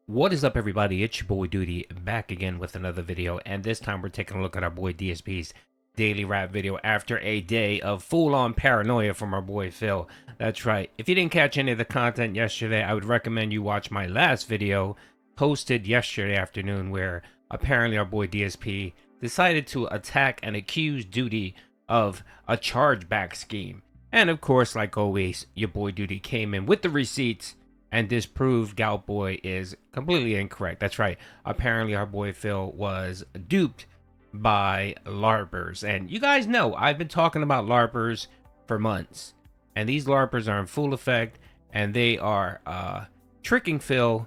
What is up, everybody? It's your boy Doody back again with another video, and this time we're taking a look at our boy DSP's daily rap video after a day of full-on paranoia from our boy Phil. That's right. If you didn't catch any of the content yesterday, I would recommend you watch my last video posted yesterday afternoon, where apparently our boy DSP decided to attack and accuse Doody of a chargeback scheme. And of course, like always, your boy Doody came in with the receipts and disproved Gout Boy is completely incorrect. That's right. Apparently, our boy Phil was duped by LARPers. And you guys know, I've been talking about LARPers for months. And these LARPers are in full effect, and they are tricking Phil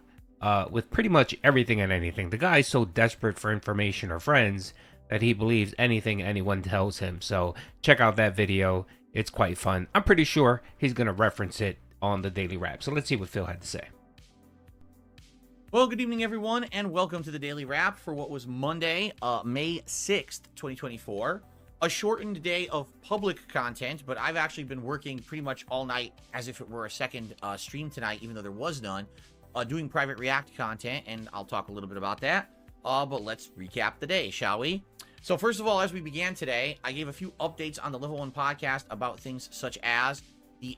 with pretty much everything and anything. The guy's so desperate for information or friends that he believes anything anyone tells him. So check out that video. It's quite fun. I'm pretty sure he's going to reference it on the Daily Wrap. So let's see what Phil had to say. Well, good evening, everyone, and welcome to the Daily Wrap for what was Monday, May 6th, 2024. A shortened day of public content, but I've actually been working pretty much all night as if it were a second stream tonight, even though there was none, doing private React content, and I'll talk a little bit about that. But let's recap the day, shall we? So first of all, as we began today, I gave a few updates on the Level 1 podcast about things such as the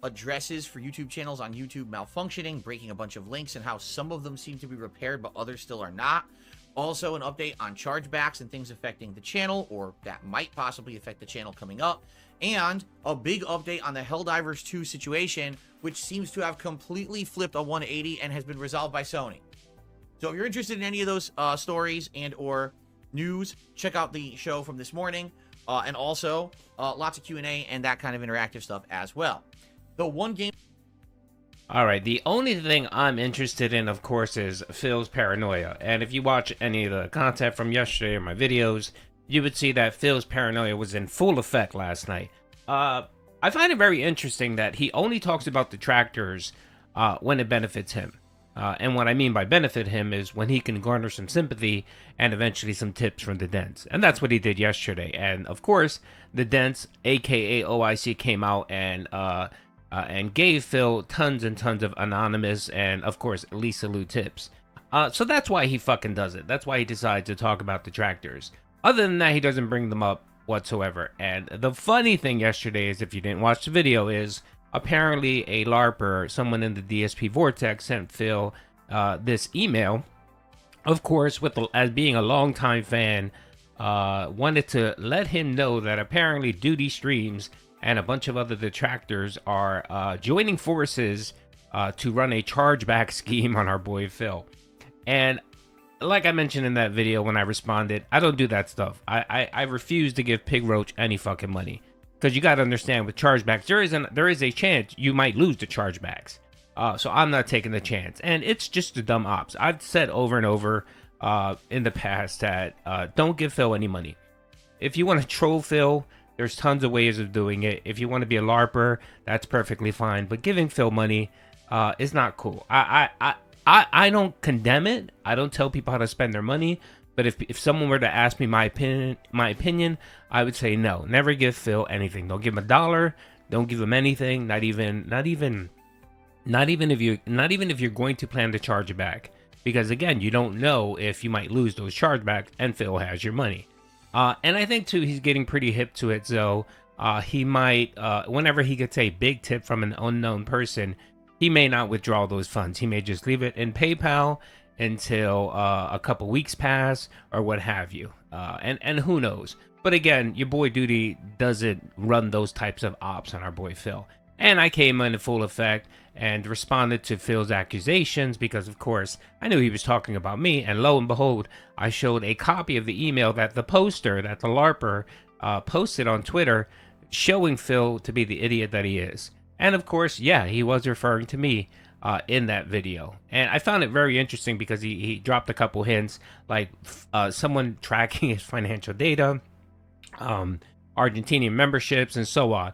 addresses for YouTube channels on YouTube malfunctioning, breaking a bunch of links, and how some of them seem to be repaired, but others still are not. Also, an update on chargebacks and things affecting the channel, or that might possibly affect the channel coming up. And a big update on the Helldivers 2 situation, which seems to have completely flipped a 180 and has been resolved by Sony. So if you're interested in any of those stories and or news, check out the show from this morning. And also, lots of Q&A and that kind of interactive stuff as well. The one game. All right, the only thing I'm interested in, of course, is Phil's paranoia. And if you watch any of the content from yesterday or my videos, you would see that Phil's paranoia was in full effect last night. I find it very interesting that he only talks about detractors when it benefits him. And what I mean by benefit him is when he can garner some sympathy and eventually some tips from the Dents. And that's what he did yesterday. And of course, the Dents, aka OIC, came out and gave Phil tons and tons of anonymous and, of course, Lisa Lou tips. So that's why he fucking does it. That's why he decides to talk about detractors. Other than that, he doesn't bring them up whatsoever. And the funny thing yesterday is, if you didn't watch the video, is apparently a LARPer, someone in the DSP Vortex, sent Phil this email. Of course, as being a longtime fan, wanted to let him know that apparently Doody Streams and a bunch of other detractors are joining forces to run a chargeback scheme on our boy Phil. And like I mentioned in that video when I responded, I don't do that stuff. I refuse to give Pig Roach any fucking money. Because you got to understand, with chargebacks, there is a chance you might lose the chargebacks. So I'm not taking the chance. And it's just a dumb ops. I've said over and over in the past that don't give Phil any money. If you want to troll Phil, there's tons of ways of doing it. If you want to be a LARPer, that's perfectly fine. But giving Phil money is not cool. I don't condemn it. I don't tell people how to spend their money. But if someone were to ask me my opinion, I would say no. Never give Phil anything. Don't give him $1. Don't give him anything. Not even if you're going to plan to charge it back. Because again, you don't know if you might lose those chargebacks, and Phil has your money. And I think too, he's getting pretty hip to it. So he might, whenever he gets a big tip from an unknown person, he may not withdraw those funds. He may just leave it in PayPal until a couple weeks pass or what have you. And who knows? But again, your boy Doody doesn't run those types of ops on our boy Phil. And I came in full effect and responded to Phil's accusations because, of course, I knew he was talking about me. And lo and behold, I showed a copy of the email that the LARPer posted on Twitter, showing Phil to be the idiot that he is. And of course, yeah, he was referring to me in that video. And I found it very interesting because he dropped a couple hints, like someone tracking his financial data, Argentinian memberships, and so on.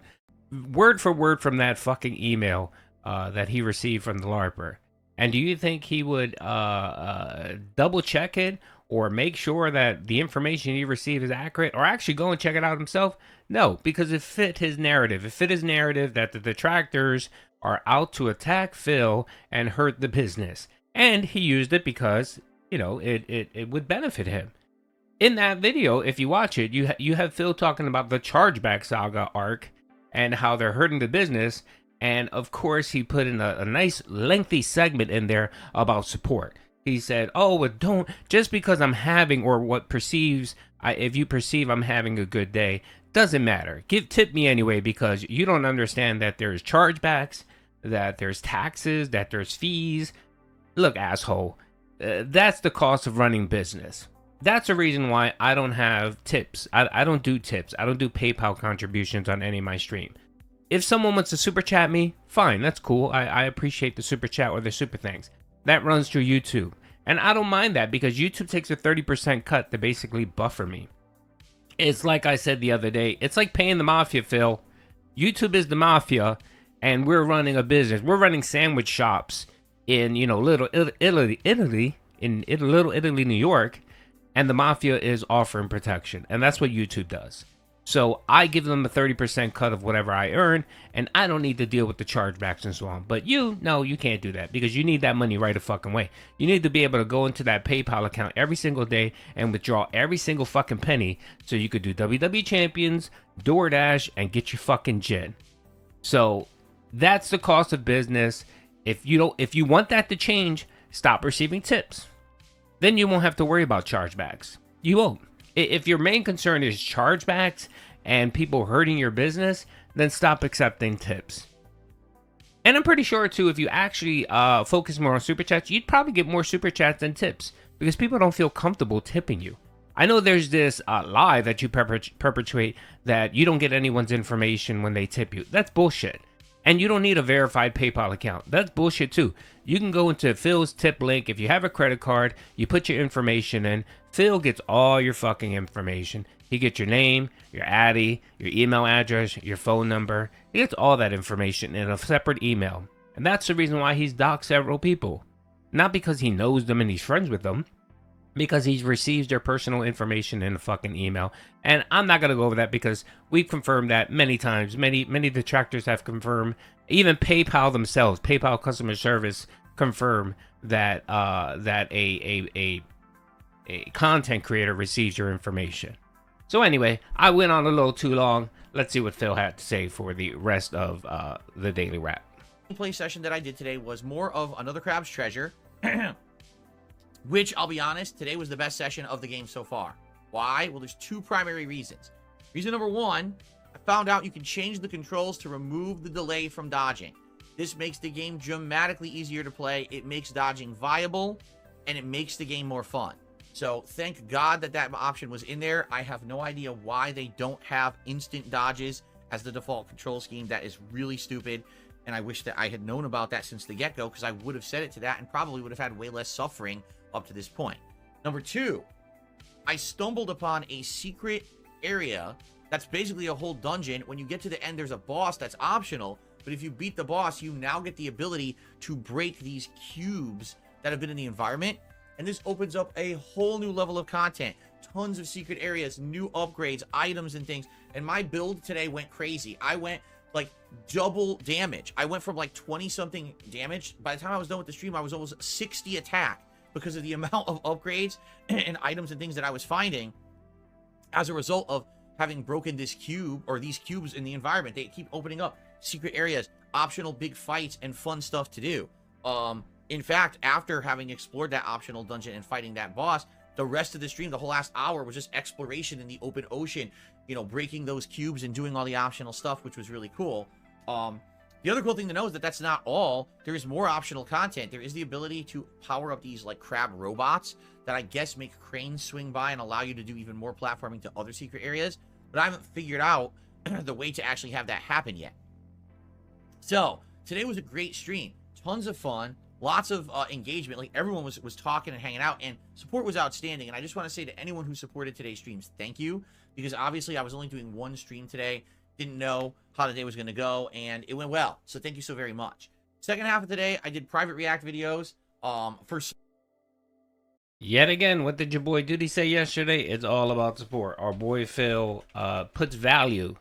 Word for word from that fucking email that he received from the LARPer. And do you think he would double check it or make sure that the information he received is accurate, or actually go and check it out himself? No, because it fit his narrative. It fit his narrative that the detractors are out to attack Phil and hurt the business. and he used it because, you know, it would benefit him. In that video, if you watch it, you have Phil talking about the chargeback saga arc and how they're hurting the business. And of course, he put in a nice lengthy segment in there about support. He said, "Oh, well, don't just because I'm having or what perceives if you perceive I'm having a good day, doesn't matter. Tip me anyway because you don't understand that there's chargebacks, that there's taxes, that there's fees. Look, asshole, that's the cost of running business." That's the reason why I don't have tips. I don't do tips. I don't do PayPal contributions on any of my stream. If someone wants to super chat me, fine, that's cool. I appreciate the super chat or the super thanks. That runs through YouTube. And I don't mind that because YouTube takes a 30% cut to basically buffer me. It's like I said the other day, it's like paying the mafia, Phil. YouTube is the mafia, and we're running a business. We're running sandwich shops in, you know, Little Italy, New York. And the mafia is offering protection. And that's what YouTube does. So I give them a 30% cut of whatever I earn. And I don't need to deal with the chargebacks and so on. But no, you can't do that. Because you need that money right a fucking way. You need to be able to go into that PayPal account every single day and withdraw every single fucking penny. So you could do WWE Champions, DoorDash, and get your fucking gin. So that's the cost of business. If you want that to change, stop receiving tips. Then you won't have to worry about chargebacks. You won't. If your main concern is chargebacks and people hurting your business, then stop accepting tips. And I'm pretty sure, too, if you actually focus more on super chats, you'd probably get more super chats than tips because people don't feel comfortable tipping you. I know there's this lie that you perpetuate that you don't get anyone's information when they tip you. That's bullshit. And you don't need a verified PayPal account. That's bullshit too. You can go into Phil's tip link. If you have a credit card, you put your information in. Phil gets all your fucking information. He gets your name, your addy, your email address, your phone number. He gets all that information in a separate email. And that's the reason why he's doxed several people. Not because he knows them and he's friends with them. Because he receives their personal information in a fucking email. And I'm not going to go over that because we've confirmed that many times. Many detractors have confirmed. Even PayPal themselves, PayPal customer service, confirm that a content creator receives your information. So anyway, I went on a little too long. Let's see what Phil had to say for the rest of the daily wrap. Play session that I did today was more of another Crab's Treasure. Which, I'll be honest, today was the best session of the game so far. Why? Well, there's two primary reasons. Reason number one, I found out you can change the controls to remove the delay from dodging. This makes the game dramatically easier to play. It makes dodging viable, and it makes the game more fun. So, thank God that option was in there. I have no idea why they don't have instant dodges as the default control scheme. That is really stupid. And I wish that I had known about that since the get-go, because I would have set it to that and probably would have had way less suffering up to this point. Number two, I stumbled upon a secret area that's basically a whole dungeon. When you get to the end, there's a boss that's optional, but if you beat the boss, you now get the ability to break these cubes that have been in the environment, and this opens up a whole new level of content. Tons of secret areas, new upgrades, items, and things. And my build today went crazy. I went like double damage. I went from like 20-something damage. By the time I was done with the stream, I was almost 60 attack, because of the amount of upgrades and items and things that I was finding as a result of having broken this cube, or these cubes in the environment. They keep opening up secret areas, optional big fights, and fun stuff to do. In fact, after having explored that optional dungeon and fighting that boss, the rest of the stream, the whole last hour, was just exploration in the open ocean, you know, breaking those cubes and doing all the optional stuff, which was really cool. The other cool thing to know is that that's not all. There is more optional content. There is the ability to power up these like crab robots that I guess make cranes swing by and allow you to do even more platforming to other secret areas. But I haven't figured out the way to actually have that happen yet. So today was a great stream. Tons of fun. Lots of engagement. Like, everyone was talking and hanging out, and support was outstanding. And I just want to say to anyone who supported today's streams, thank you. Because obviously I was only doing one stream today. Didn't know how the day was going to go, and it went well. So thank you so very much. Second half of the day, I did private react videos. Yet again, what did your boy Doody say yesterday? It's all about support. Our boy Phil puts value,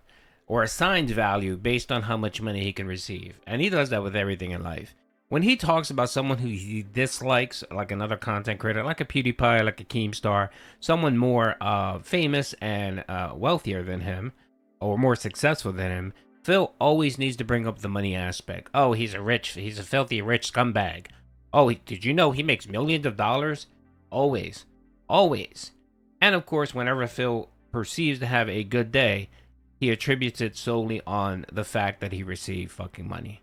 or assigns value, based on how much money he can receive. And he does that with everything in life. when he talks about someone who he dislikes, like another content creator, like a PewDiePie, like a Keemstar, someone more famous and wealthier than him, or more successful than him, Phil always needs to bring up the money aspect. Oh, he's a filthy rich scumbag. Oh, did you know he makes millions of dollars? Always, always. And of course, whenever Phil perceives to have a good day, he attributes it solely on the fact that he received fucking money.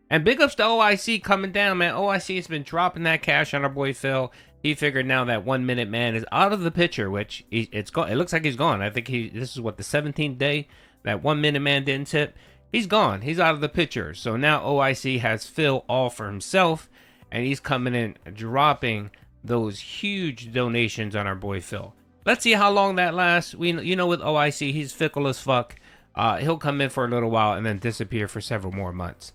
And big ups to OIC coming down, man. OIC has been dropping that cash on our boy Phil. He figured now that 1 Minute Man is out of the picture, which it's gone. It looks like he's gone. I think this is what, the 17th day that 1 Minute Man didn't tip. He's gone. He's out of the picture. So now OIC has Phil all for himself, and he's coming in dropping those huge donations on our boy Phil. Let's see how long that lasts. You know, with OIC, he's fickle as fuck. He'll come in for a little while and then disappear for several more months.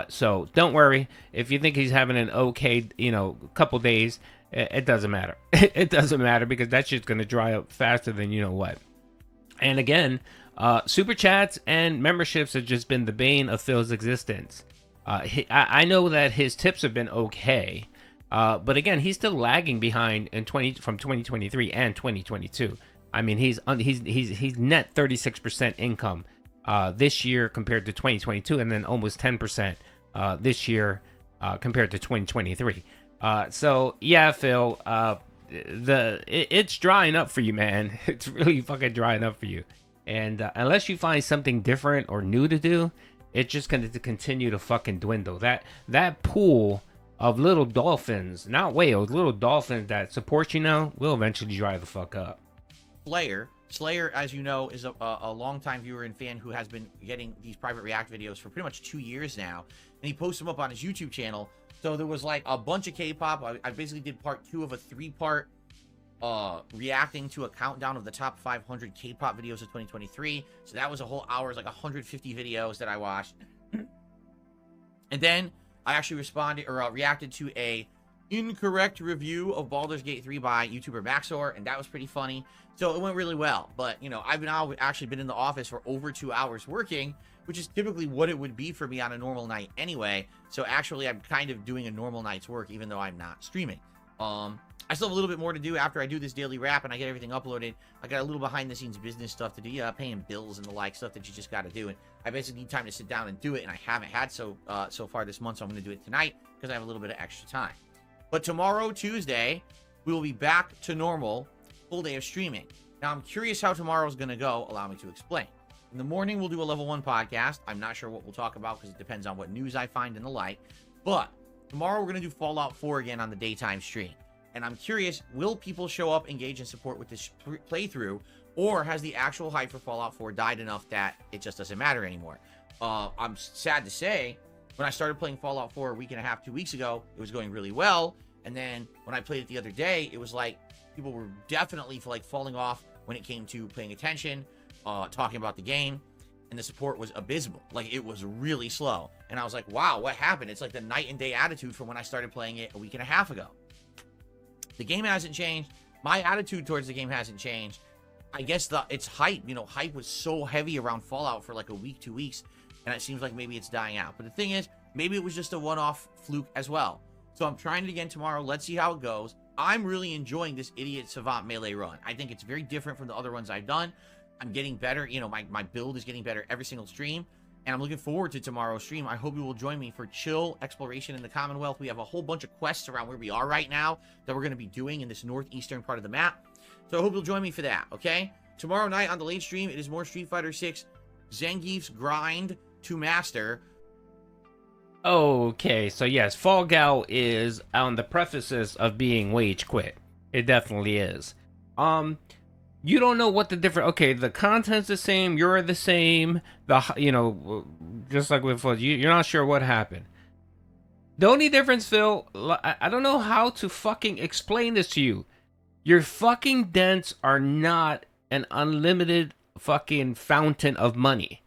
So don't worry if you think he's having an okay, couple days. It doesn't matter. It doesn't matter, because that shit's gonna dry up faster than you know what. And again, super chats and memberships have just been the bane of Phil's existence. I know that his tips have been okay, but again, he's still lagging behind from 2023 and 2022. I mean, he's net 36% income this year compared to 2022, and then almost 10% this year compared to 2023. So yeah, Phil, it's drying up for you, man. It's really fucking drying up for you. And unless you find something different or new to do, it's just going to continue to fucking dwindle. That pool of little dolphins, not whales, little dolphins that support you now, will eventually dry the fuck up. Slayer, as you know, is a longtime viewer and fan who has been getting these private react videos for pretty much 2 years now, and he posts them up on his YouTube channel. So there was like a bunch of K-pop. I basically did part 2 of a 3-part reacting to a countdown of the top 500 K-pop videos of 2023. So that was a whole hour, like 150 videos that I watched. And then I actually reacted to a incorrect review of Baldur's Gate 3 by YouTuber Maxor, and that was pretty funny. So it went really well. But I've now actually been in the office for over 2 hours working, which is typically what it would be for me on a normal night anyway. So actually, I'm kind of doing a normal night's work, even though I'm not streaming. I still have a little bit more to do after I do this daily wrap and I get everything uploaded. I got a little behind the scenes business stuff to do, paying bills and the like, stuff that you just got to do. And I basically need time to sit down and do it, and I haven't had so far this month, so I'm going to do it tonight because I have a little bit of extra time. But tomorrow, Tuesday, we will be back to normal, full day of streaming. Now, I'm curious how tomorrow's going to go. Allow me to explain. In the morning, we'll do a level 1 podcast. I'm not sure what we'll talk about because it depends on what news I find and the like. But tomorrow, we're going to do Fallout 4 again on the daytime stream. And I'm curious, will people show up, engage, and support with this playthrough? Or has the actual hype for Fallout 4 died enough that it just doesn't matter anymore? I'm sad to say, when I started playing Fallout 4 a week and a half, 2 weeks ago, it was going really well. And then when I played it the other day, it was like people were definitely falling off when it came to paying attention, talking about the game, and the support was abysmal. Like, it was really slow. And I was like, wow, what happened? It's like the night and day attitude from when I started playing it a week and a half ago. The game hasn't changed. My attitude towards the game hasn't changed. I guess it's hype. Hype was so heavy around Fallout for like a week, 2 weeks, and it seems like maybe it's dying out. But the thing is, maybe it was just a one-off fluke as well. So I'm trying it again tomorrow. Let's see how it goes. I'm really enjoying this Idiot Savant melee run. I think it's very different from the other runs I've done. I'm getting better. My build is getting better every single stream. And I'm looking forward to tomorrow's stream. I hope you will join me for chill exploration in the Commonwealth. We have a whole bunch of quests around where we are right now that we're going to be doing in this northeastern part of the map. So I hope you'll join me for that, okay? Tomorrow night on the late stream, it is more Street Fighter 6 Zangief's Grind to Master. Okay, so yes, FallGout is on the prefaces of being wage quit. It definitely is. You don't know what the different. Okay, the content's the same. You're the same. Just like with you're not sure what happened. The only difference, Phil, I don't know how to fucking explain this to you. Your fucking dents are not an unlimited fucking fountain of money.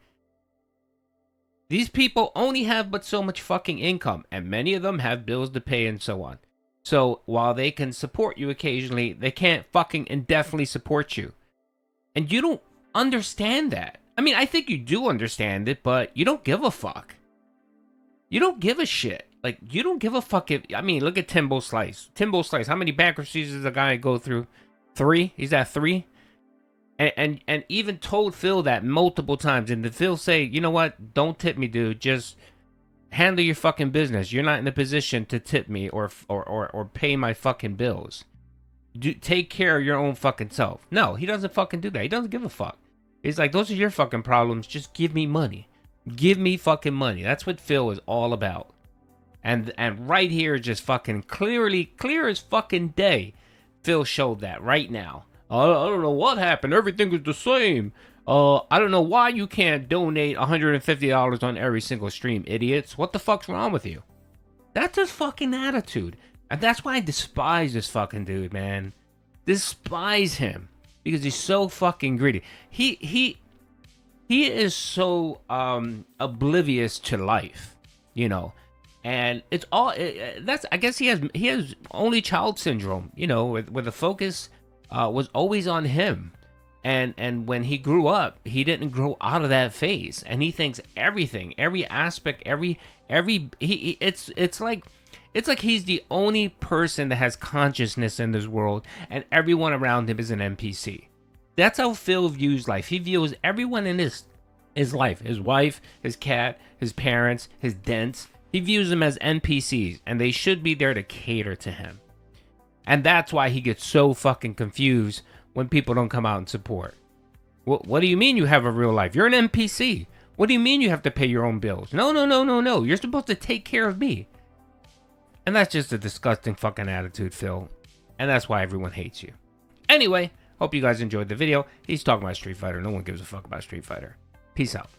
These people only have but so much fucking income, and many of them have bills to pay and so on. So while they can support you occasionally, they can't fucking indefinitely support you. And you don't understand that. I mean, I think you do understand it, but you don't give a fuck. You don't give a shit. Like, you don't give a fuck if, I mean, look at Timbo Slice. Timbo Slice, how many bankruptcies does a guy go through? 3? He's at 3? And even told Phil that multiple times. And did Phil say, you know what? Don't tip me, dude. Just handle your fucking business. You're not in a position to tip me or pay my fucking bills. Take care of your own fucking self. No, he doesn't fucking do that. He doesn't give a fuck. He's like, those are your fucking problems. Just give me money. Give me fucking money. That's what Phil is all about. And right here, just fucking clear as fucking day, Phil showed that right now. I don't know what happened. Everything is the same. I don't know why you can't donate $150 on every single stream, idiots. What the fuck's wrong with you? That's his fucking attitude. And that's why I despise this fucking dude, man. Despise him. Because he's so fucking greedy. He is so oblivious to life, you know. And it's all that's, I guess he has only child syndrome, you know, where the focus was always on him. And when he grew up, he didn't grow out of that phase. And he thinks everything, every aspect, it's like he's the only person that has consciousness in this world, and everyone around him is an NPC. That's how Phil views life. He views everyone in his life, his wife, his cat, his parents, his dents. He views them as NPCs, and they should be there to cater to him. And that's why he gets so fucking confused when people don't come out and support. What do you mean you have a real life? You're an NPC. What do you mean you have to pay your own bills? No. You're supposed to take care of me. And that's just a disgusting fucking attitude, Phil. And that's why everyone hates you. Anyway, hope you guys enjoyed the video. He's talking about Street Fighter. No one gives a fuck about Street Fighter. Peace out.